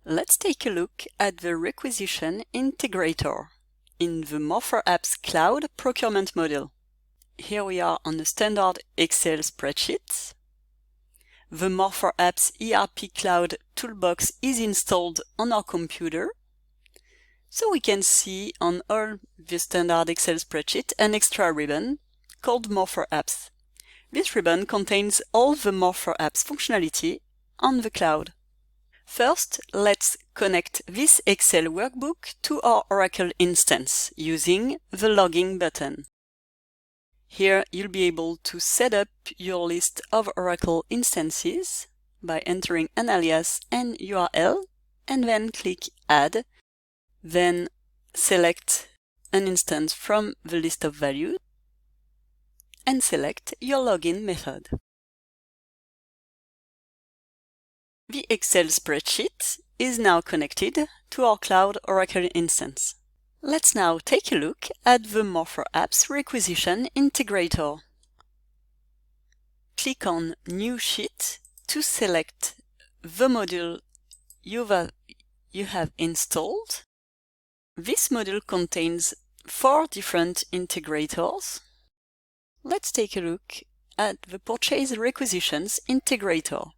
Let's take a look at the Requisition integrator in the More4apps Cloud Procurement Module. Here we are on the standard Excel spreadsheet. The More4apps ERP Cloud Toolbox is installed on our computer, so we can see on all the standard Excel spreadsheet an extra ribbon called More4apps. This ribbon contains all the More4apps functionality on the cloud. First, let's connect this Excel workbook to our Oracle instance using the Logging button. Here you'll be able to set up your list of Oracle instances by entering an alias and URL, and then click Add. Then select an instance from the list of values and select your login method. The Excel spreadsheet is now connected to our Cloud Oracle instance. Let's now take a look at the More4apps Requisition integrator. Click on New Sheet to select the module you have installed. This module contains 4 different integrators. Let's take a look at the Purchase Requisitions integrator.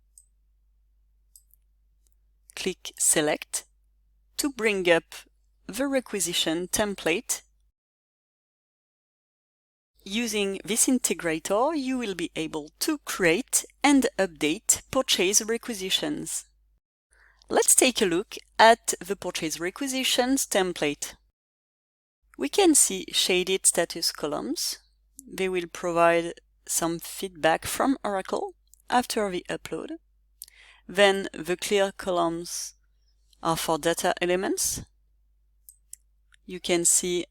Click Select to bring up the requisition template. Using this integrator, you will be able to create and update purchase requisitions. Let's take a look at the purchase requisitions template. We can see shaded status columns. They will provide some feedback from Oracle after the upload. Then the clear columns are for data elements. You can see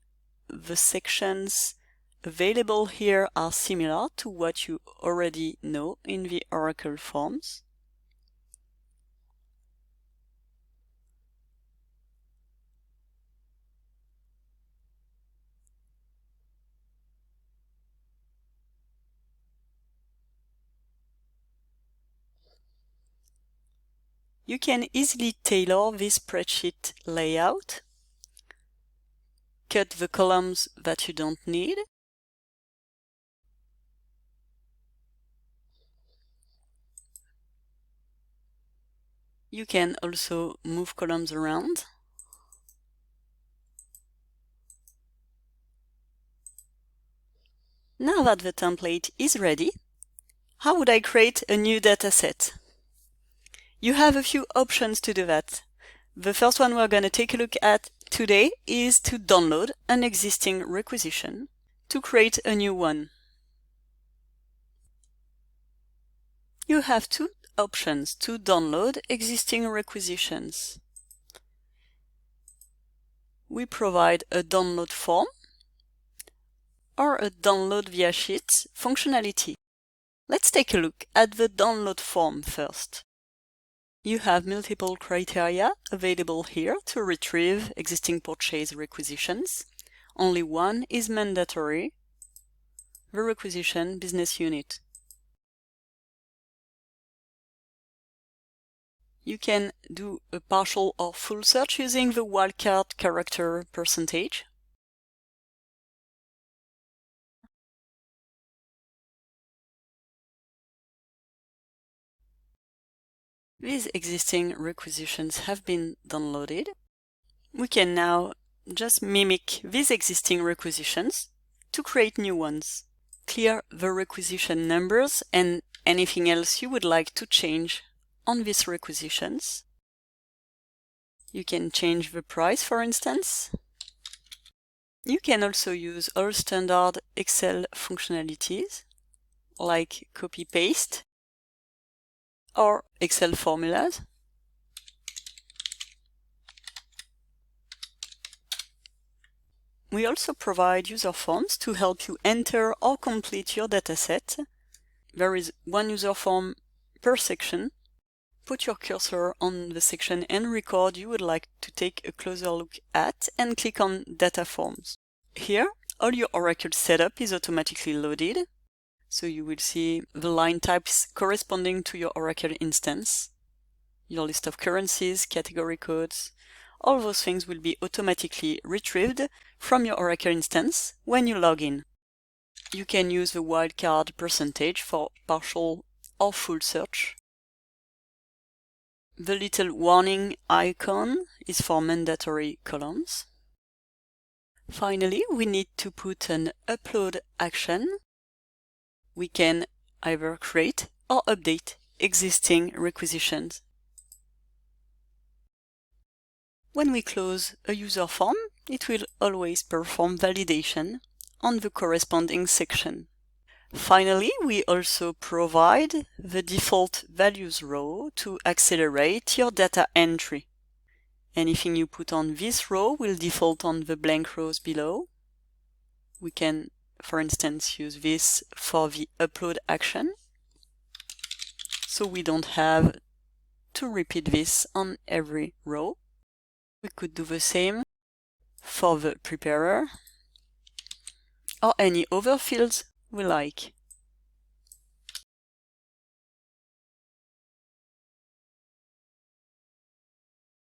the sections available here are similar to what you already know in the Oracle forms. You can easily tailor this spreadsheet layout, cut the columns that you don't need, you can also move columns around. Now that the template is ready, how would I create a new dataset? You have a few options to do that. The first one we're going to take a look at today is to download an existing requisition to create a new one. You have 2 options to download existing requisitions. We provide a download form or a download via sheet functionality. Let's take a look at the download form first. You have multiple criteria available here to retrieve existing purchase requisitions. Only one is mandatory: the requisition business unit. You can do a partial or full search using the wildcard character percentage. These existing requisitions have been downloaded. We can now just mimic these existing requisitions to create new ones. Clear the requisition numbers and anything else you would like to change on these requisitions. You can change the price, for instance. You can also use all standard Excel functionalities like copy-paste or Excel formulas. We also provide user forms to help you enter or complete your dataset. There is one user form per section. Put your cursor on the section and record you would like to take a closer look at and click on Data Forms. Here, all your Oracle setup is automatically loaded. So you will see the line types corresponding to your Oracle instance. your list of currencies, category codes. All those things will be automatically retrieved from your Oracle instance when you log in. You can use the wildcard percentage for partial or full search. The little warning icon is for mandatory columns. Finally, we need to put an upload action. We can either create or update existing requisitions. When we close a user form, it will always perform validation on the corresponding section. Finally, we also provide the default values row to accelerate your data entry. Anything you put on this row will default on the blank rows below. We can, for instance, use this for the upload action, so we don't have to repeat this on every row. We could do the same for the preparer or any other fields we like.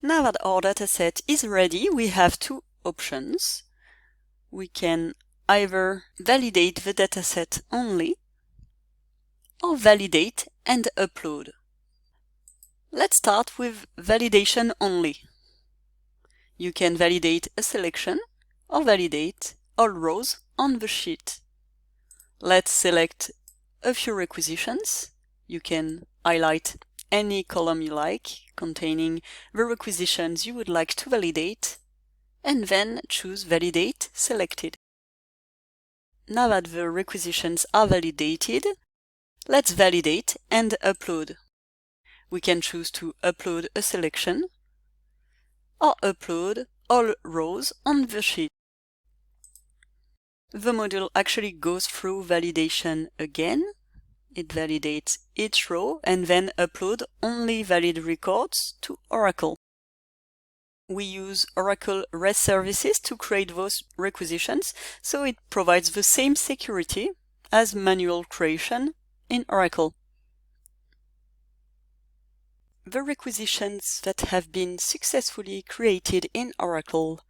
Now that our dataset is ready, we have two options. We can either validate the dataset only or validate and upload. Let's start with validation only. You can validate a selection or validate all rows on the sheet. Let's select a few requisitions. You can highlight any column you like containing the requisitions you would like to validate, and then choose Validate Selected. Now that the requisitions are validated, let's validate and upload. We can choose to upload a selection or upload all rows on the sheet. The module actually goes through validation again. It validates each row and then upload only valid records to Oracle. We use Oracle REST services to create those requisitions, so it provides the same security as manual creation in Oracle. The requisitions that have been successfully created in Oracle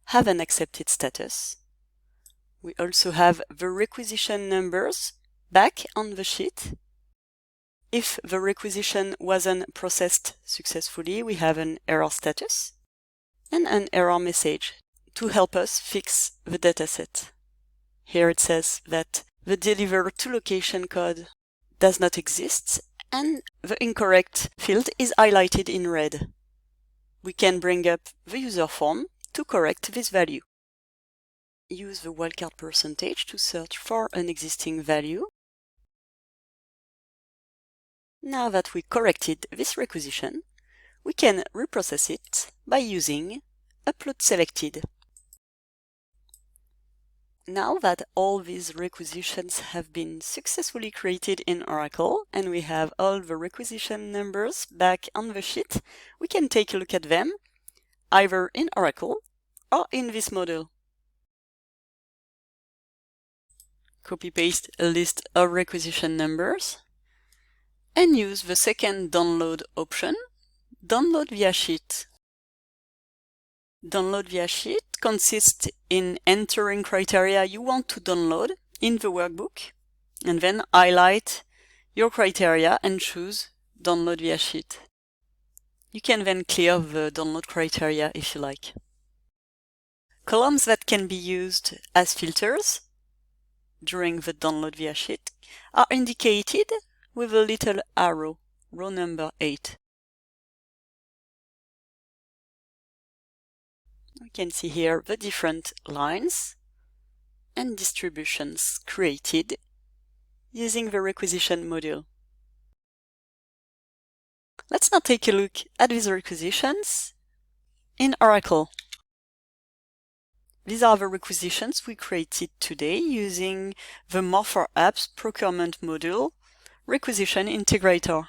have an accepted status. We also have the requisition numbers back on the sheet. If the requisition wasn't processed successfully, we have an error status and an error message to help us fix the dataset. Here it says that the deliver to location code does not exist and the incorrect field is highlighted in red. We can bring up the user form to correct this value. Use the wildcard percentage to search for an existing value. Now that we corrected this requisition, we can reprocess it by using Upload Selected. Now that all these requisitions have been successfully created in Oracle and we have all the requisition numbers back on the sheet, we can take a look at them either in Oracle or in this module. Copy-paste a list of requisition numbers and use the second download option, Download via Sheet. Download via Sheet consists in entering criteria you want to download in the workbook and then highlight your criteria and choose Download via Sheet. You can then clear the download criteria if you like. Columns that can be used as filters during the download via sheet are indicated with a little arrow, row number 8. We can see here the different lines and distributions created using the requisition module. Let's now take a look at these requisitions in Oracle. These are the requisitions we created today using the More4apps Procurement Module Requisition Integrator.